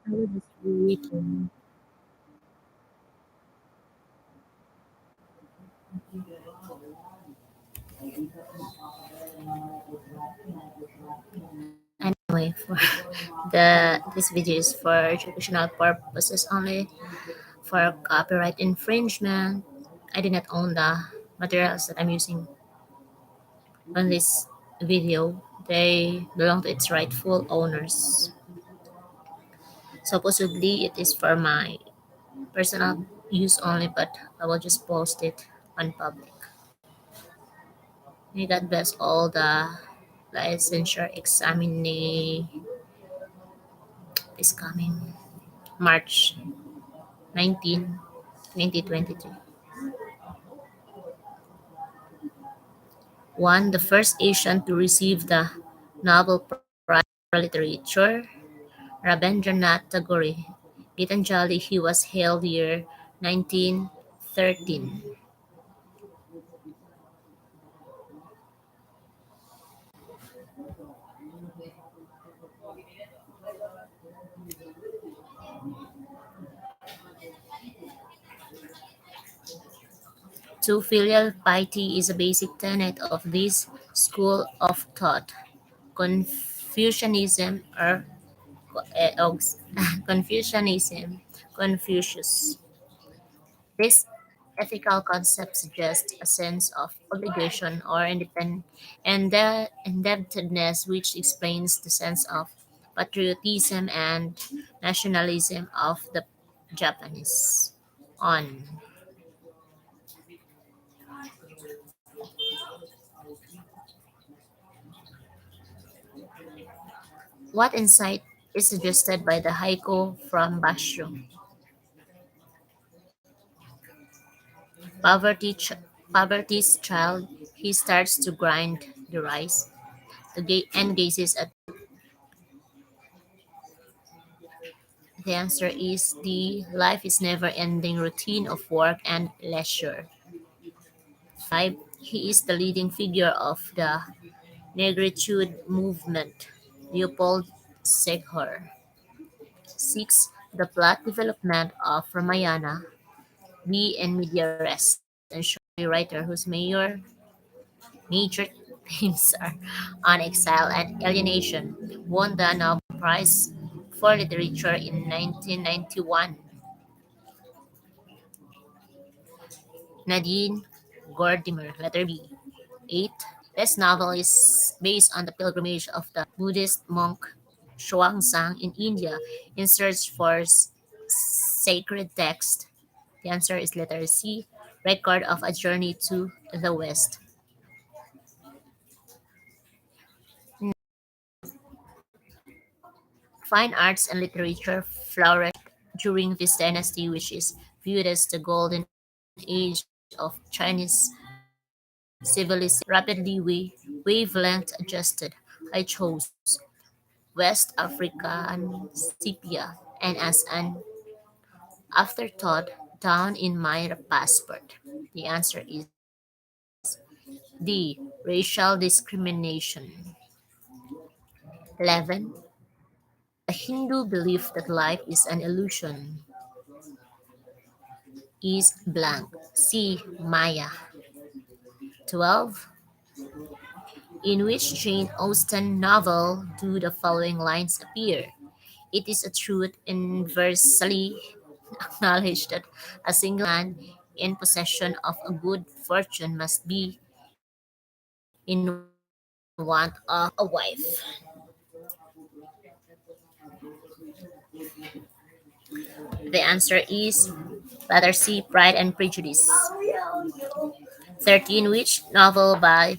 I will just read. Anyway, for the this video is for educational purposes only. For copyright infringement, I did not own the materials that I'm using on this video. They belong to its rightful owners. Supposedly, it is for my personal use only, but I will just post it on public. May God bless all the licensure examinee is coming March 19, 2023. One, the first Asian to receive the Nobel Prize for Literature, Rabindranath Tagore. Gitanjali, he was hailed year 1913. Two, filial piety is a basic tenet of this school of thought. Confucianism or Confucianism, Confucius. This ethical concept suggests a sense of obligation or indebtedness, which explains the sense of patriotism and nationalism of the Japanese. On what insight is suggested by the haiku from Basho? Poverty, poverty's child, he starts to grind the rice and gazes at. The answer is the life is never ending routine of work and leisure. 5. He is the leading figure of the Negritude movement. Leopold Seghar. 6. The plot development of Ramayana. B. and media res. And writer whose major themes are on exile and alienation. Won the Nobel Prize for Literature in 1991. Nadine Gordimer, letter B. 8. This novel is based on the pilgrimage of the Buddhist monk Xuanzang in India in search for sacred text. The answer is letter C. Record of a journey to the West. Fine arts and literature flourished during this dynasty, which is viewed as the golden age of Chinese civilization. Rapidly wavelength adjusted. I chose West African sepia and as an afterthought down in my passport. The answer is D. Racial discrimination. 11. The Hindu belief that life is an illusion is blank. C. Maya. 12. In which Jane Austen novel do the following lines appear? It is a truth universally acknowledged that a single man in possession of a good fortune must be in want of a wife. The answer is letter C, Pride and Prejudice. 13. Which novel by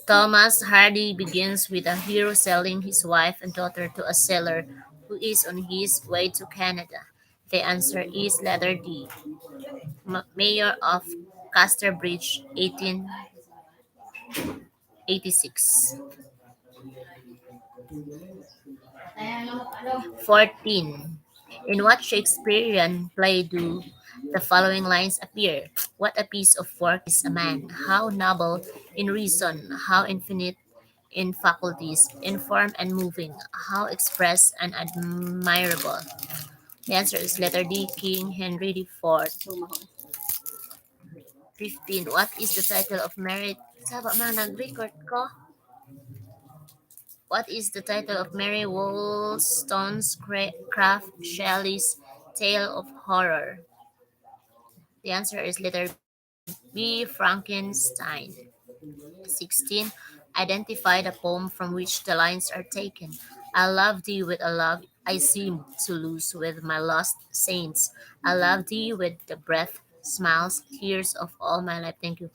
Thomas Hardy begins with a hero selling his wife and daughter to a sailor who is on his way to Canada? The answer is letter D. Mayor of Casterbridge, 1886. 14. In what Shakespearean play do the following lines appear? What a piece of work is a man! How noble in reason, how infinite in faculties, informed and moving, how express and admirable. The answer is letter D, King Henry the Fourth. 15. What is the title of Mary? Saba man, nag-record ko. What is the title of Mary Wollstonecraft Shelley's Tale of Horror? The answer is letter B, Frankenstein. 16. Identify the poem from which the lines are taken. I love thee with a love I seem to lose with my lost saints. I love thee with the breath, smiles, tears of all my life. Thank you.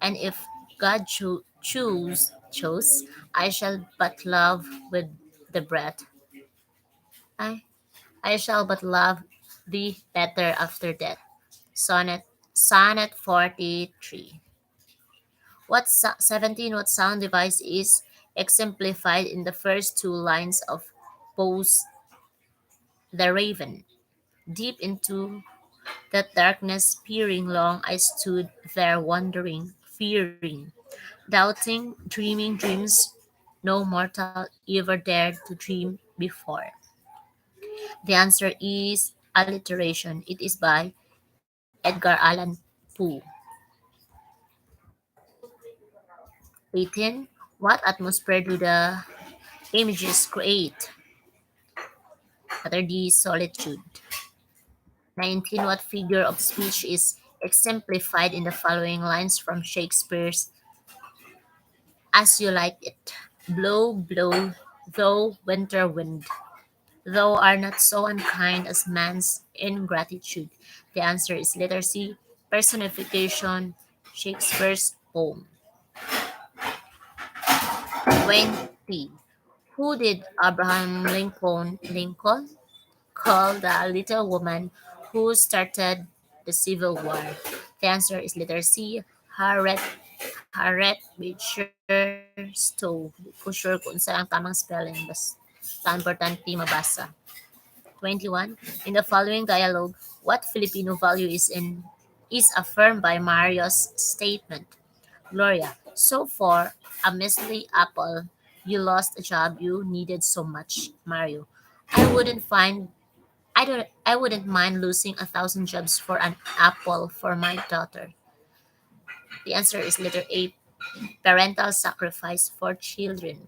And if God chose, I shall but love with the breath. I, I shall but love thee better after death. Sonnet 43. 17. What sound device is exemplified in the first two lines of Poe's The Raven? Deep into that darkness peering long I stood there wondering, fearing, doubting, dreaming dreams no mortal ever dared to dream before. The answer is alliteration. It is by Edgar Allan Poe. 18. What atmosphere do the images create? Letter D, solitude. 19. What figure of speech is exemplified in the following lines from Shakespeare's As You Like It? Blow, blow, thou winter wind. Thou art not so unkind as man's ingratitude. The answer is letter C, personification, Shakespeare's poem. 20. Who did Abraham Lincoln call the little woman who started the Civil War? The answer is letter C, Harriet Beecher Stowe. Di ko sure kung saan ang tamang spelling. Basta importante mabasa. 21. In the following dialogue, what Filipino value is affirmed by Mario's statement? Gloria, so for a measly apple, you lost a job you needed so much. Mario, I wouldn't find I wouldn't mind losing 1,000 jobs for an apple for my daughter. The answer is letter A, parental sacrifice for children.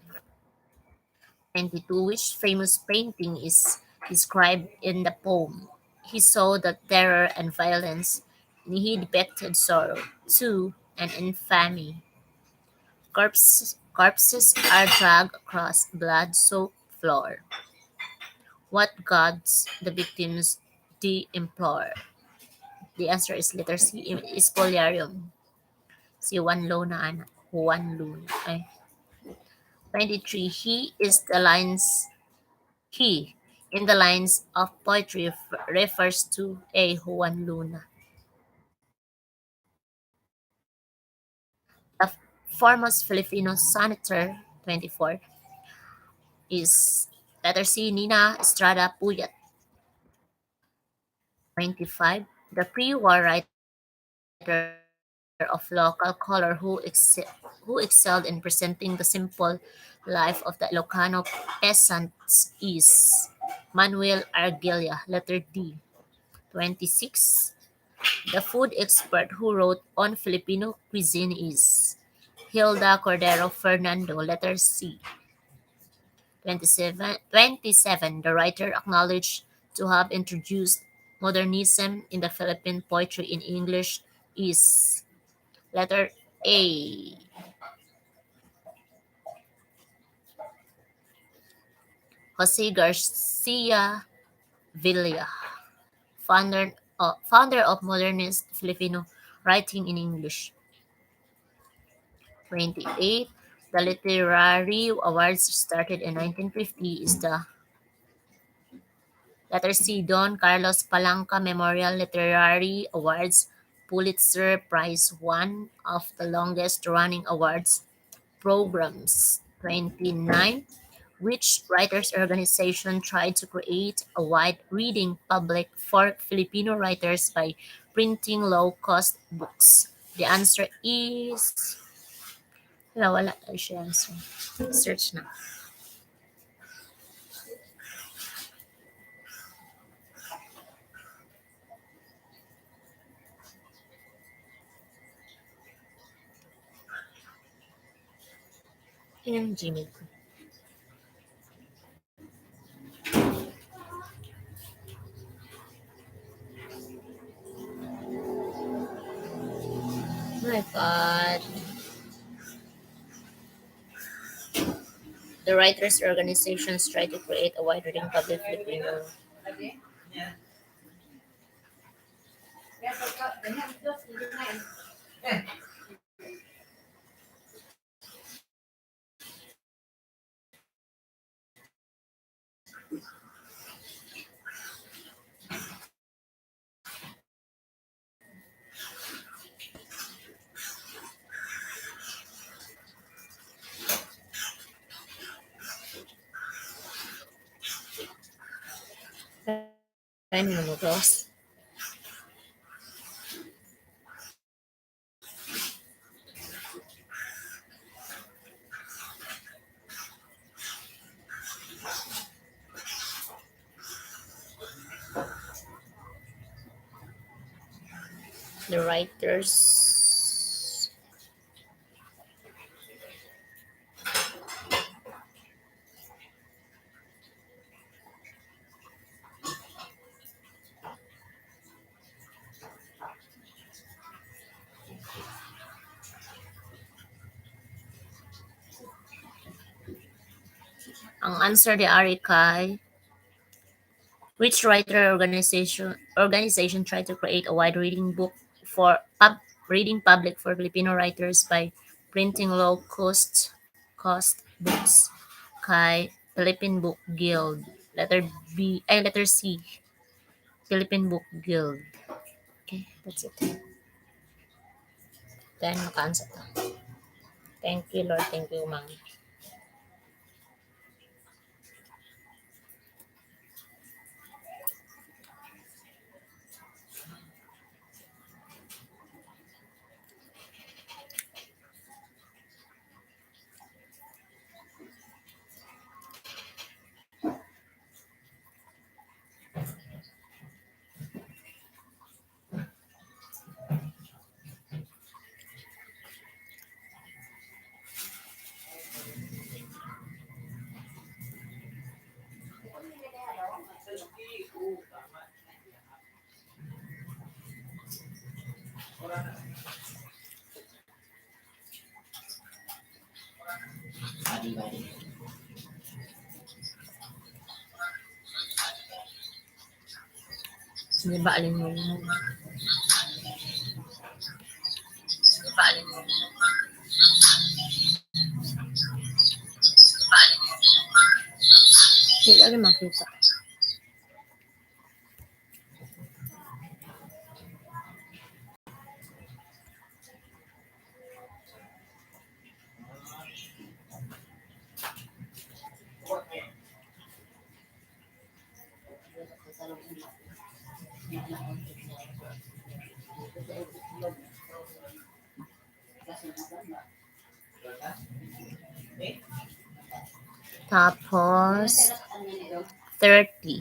22. Which famous painting is described in the poem? He saw the terror and violence, and he depicted sorrow, too, and infamy. Corpses are dragged across blood-soaked floor. What gods the victims de implore? The answer is letter C, is Polarium. Si Juan Luna, anak. Juan Luna. Ay. 23. He in the lines of poetry refers to a Juan Luna. The foremost Filipino sonneter, 24, is letter C, Nina Estrada Puyat. 25. The pre-war writer of local color who excelled in presenting the simple life of the Ilocano peasants is Manuel Argilla, letter D. 26. The food expert who wrote on Filipino cuisine is Hilda Cordero Fernando, letter C. 27. The writer acknowledged to have introduced modernism in the Philippine poetry in English is letter A, Jose Garcia Villa, founder of modernist Filipino writing in English. 28. The literary awards started in 1950 is the letter C, Don Carlos Palanca Memorial Literary Awards, Pulitzer Prize, one of the longest running awards Programs. 29. Which writers' organization tried to create a wide reading public for Filipino writers by printing low-cost books? The answer is... wala siya answer. Search na. Yan yung Gmail ko. My God. The writers' organizations try to create a wide reading public Filipino. Kaya mo mag-close. The writers... Ang answer di ari kay which writer organization tried to create a wide reading book for reading public for Filipino writers by printing low cost books? Kay Philippine Book Guild. Letter B ay letter C. Philippine Book Guild. Okay, that's it. Then maka-answer ta. Thank you Lord, thank you ma'am. Hindi ba alin mo? Hindi alin makita. Tapos 30.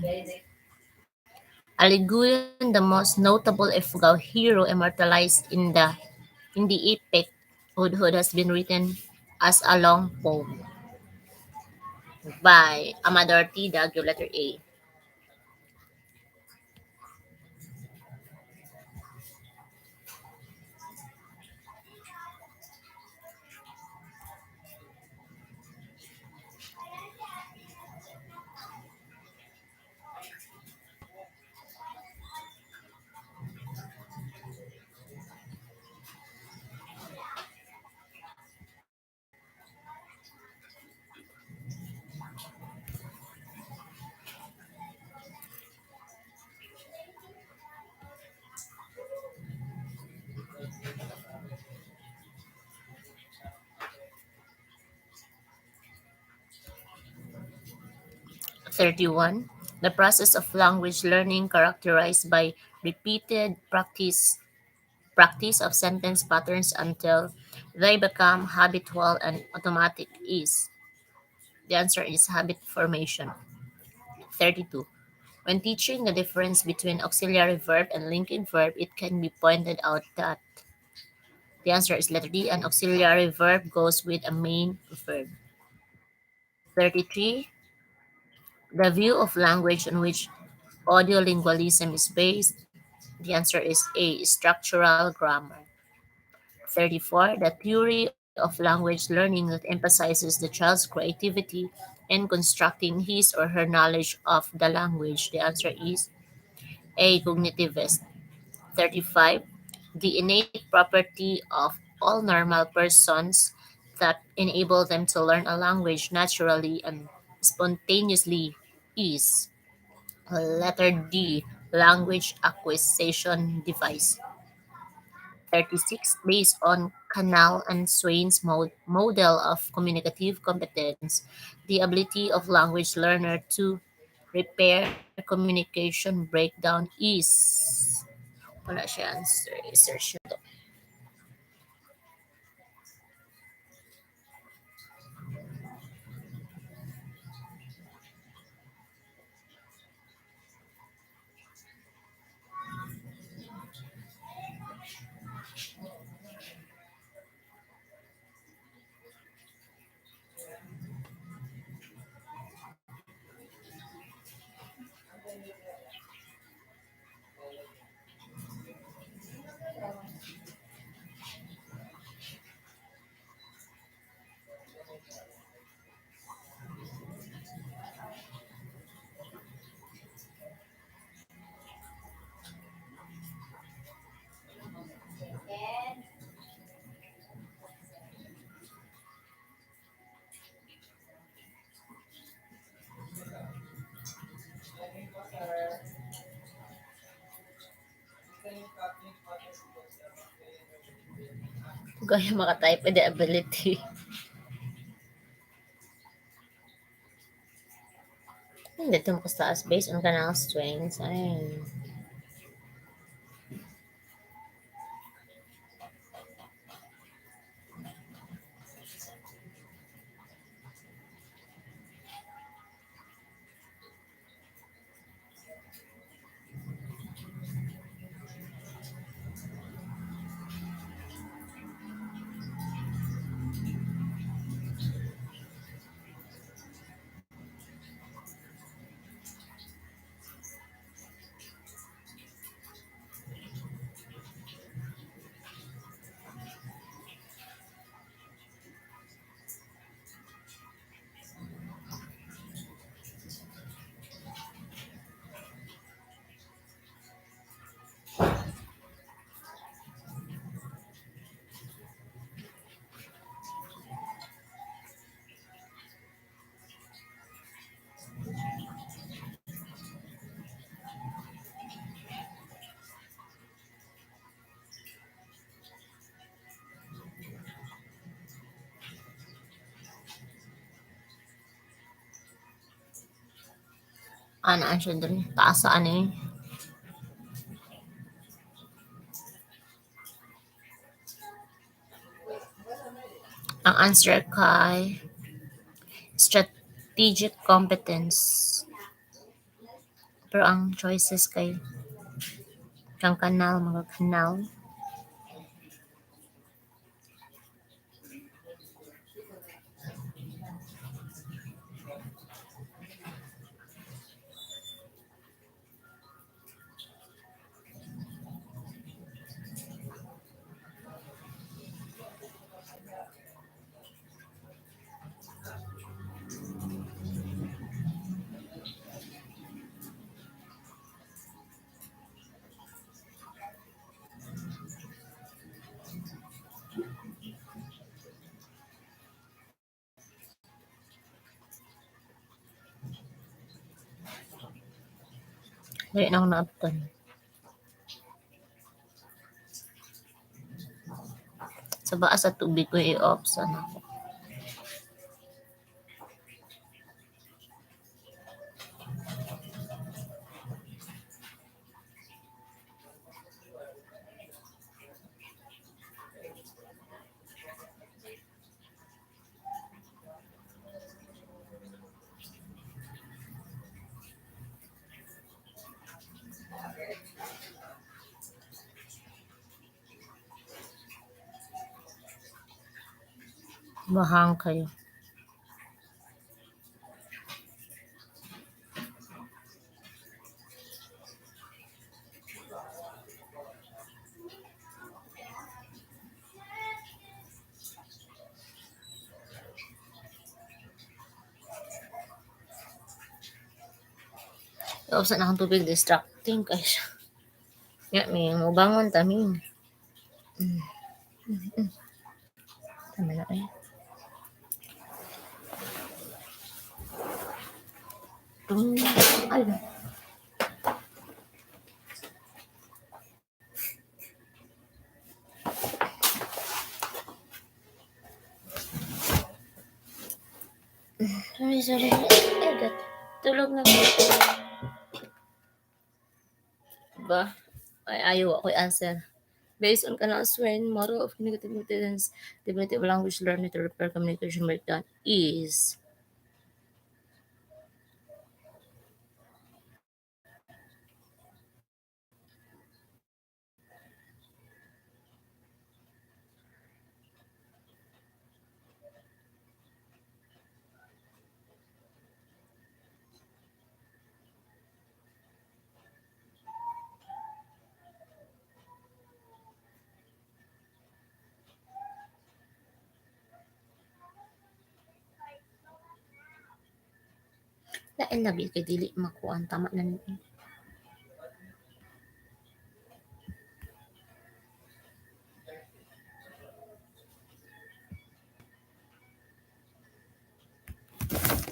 Aliguyon, the most notable Ifugao hero immortalized in the epic Hudhud, has been written as a long poem by Amador Tida, give letter A. 31. The process of language learning characterized by repeated practice of sentence patterns until they become habitual and automatic is. The answer is habit formation. 32. When teaching the difference between auxiliary verb and linking verb, it can be pointed out that the answer is letter D. An auxiliary verb goes with a main verb. 33. The view of language on which audiolingualism is based. The answer is A. Structural grammar. 34. The theory of language learning that emphasizes the child's creativity in constructing his or her knowledge of the language. The answer is A. Cognitivist. 35. The innate property of all normal persons that enable them to learn a language naturally and spontaneously is letter D. Language acquisition device. 36. Based on Canal and Swain's model of communicative competence, the ability of language learner to repair communication breakdown is wala siya answer. I-search nyo to. Gaya makatype the ability. Hindi ito makastaas based on Canal Swain's. Ay. Ano siya dun? Taas sa ano eh. Ang answer kay strategic competence. Pero ang choices kay kang kanal, mga kanal. Dali na ako naabtan. Sa baa sa tubig ko i-off sana ako. Bahang kayo. Ubsan na akong tubig, distracting kayo siya. Ya, may mubangon tamin. Tama na eh. Ay, sorry. Eh, tulog na po. Ba? Ay, ayaw ako answer. Based on Canal Swain, model of negative intelligence, definitive language learning to repair communication breakdown is lain lagi kay dili makuan tama na ni.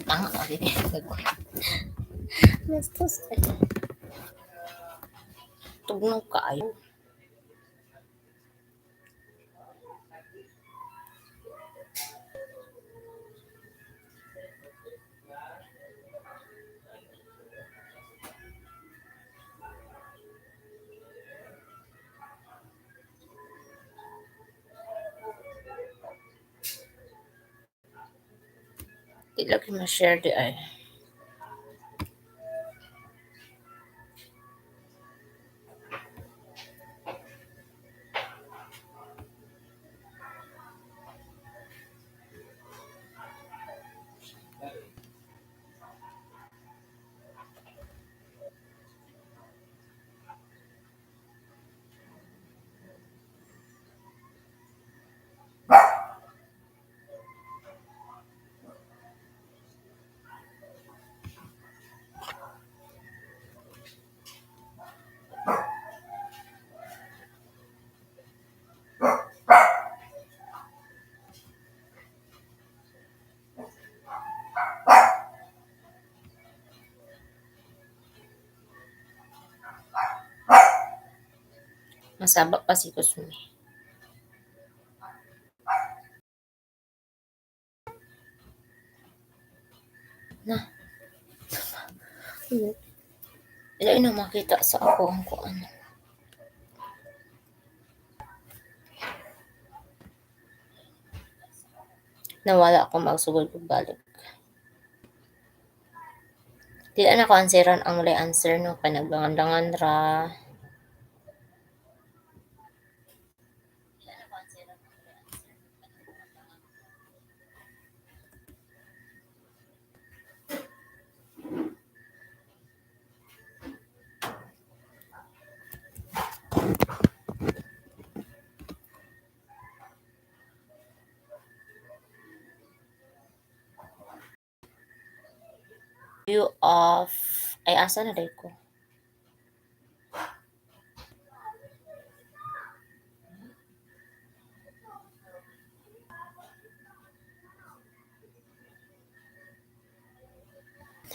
Tanga lagi kay Bastos tugnaw kaayo. Di lagi ma-share di ay. Masaba pa si Kusumi. Na, ila na makita sa ako ang kuan. Nawala ako magsugod og balik. Dili na ko answeran ang walay answer no panagdangan-dangan ra. View of ay asa na day ko.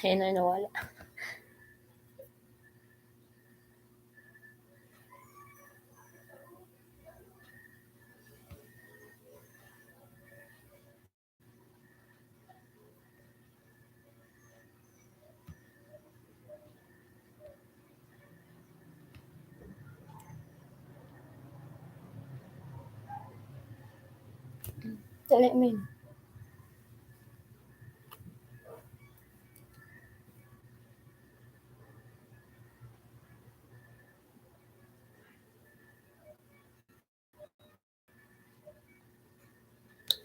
Ayun na nawala. Dali min.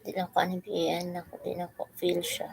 Di lang ko ano BN, ako, di na ko feel siya.